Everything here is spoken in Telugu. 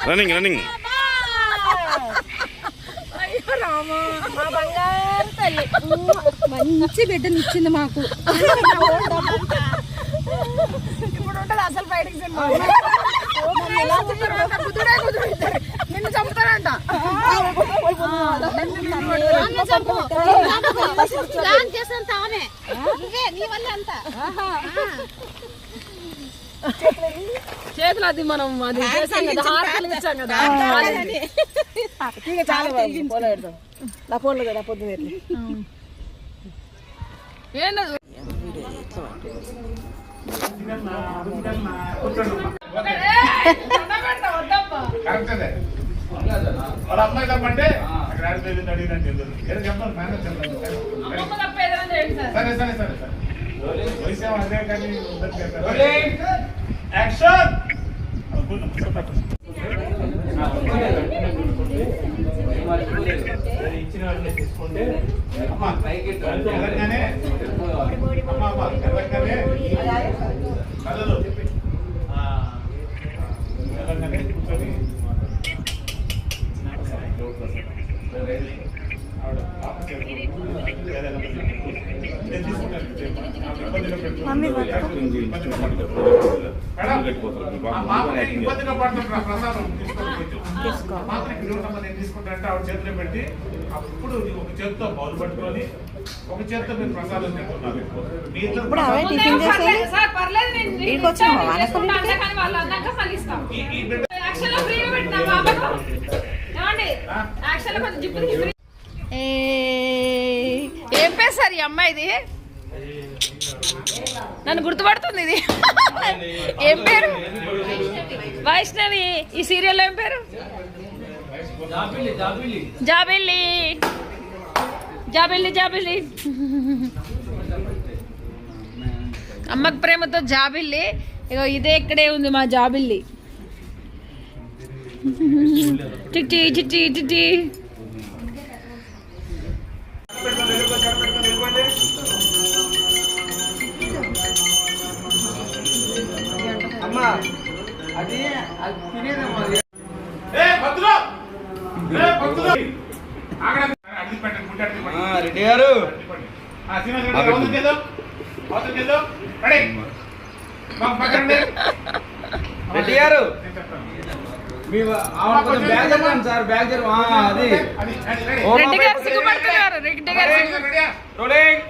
Running running. అయ్యో రామా, మా బంగారు తల్లి మంచి బిడ్డని ఇచ్చింది మాకు. ఇప్పుడు ఉంటుంది అసలు బయటకు సినిమా. నిన్ను చంపుతారంట. చేతులు అది మనం అది చేసాం కదా, హారతలు ఇచ్చాం కదా. చాలా పోలేడు నా ఫోన్లో కదా పొద్దున ఏంటది. ఇచ్చిన వాళ్ళని తీసుకుంటే తెలంగాణే కలలు తెలంగాణే కూర్చొని ఇబ్బందిగా పడుతున్నా ప్రసాదం నేను తీసుకుంటానంటే ఆవిడ చేతిలో పెట్టి అప్పుడు ఒక చేతితో బౌల్ పట్టుకొని ఒక చేతితో మీరు ప్రసాదం తింటున్నారు. ఏం పేరు సార్ ఈ అమ్మాయిది? నన్ను గుర్తుపడుతుంది ఇది. ఏం పేరు? వైష్ణవి. ఈ సీరియల్ ఏం పేరు? జాబిల్లి. జాబిల్లి జాబిల్లి. అమ్మకి ప్రేమతో జాబిల్లి. ఇగో ఇదే ఇక్కడే ఉంది మా జాబిల్లి. చిట్టి చిట్టి చిట్టి. రెడ్డి గారు రెడ్డి గారు సార్ బ్యాగ్ అది రెడ్డి గారు సిగ్గుపడుతున్నారు. రెడ్డి గారు రోలింగ్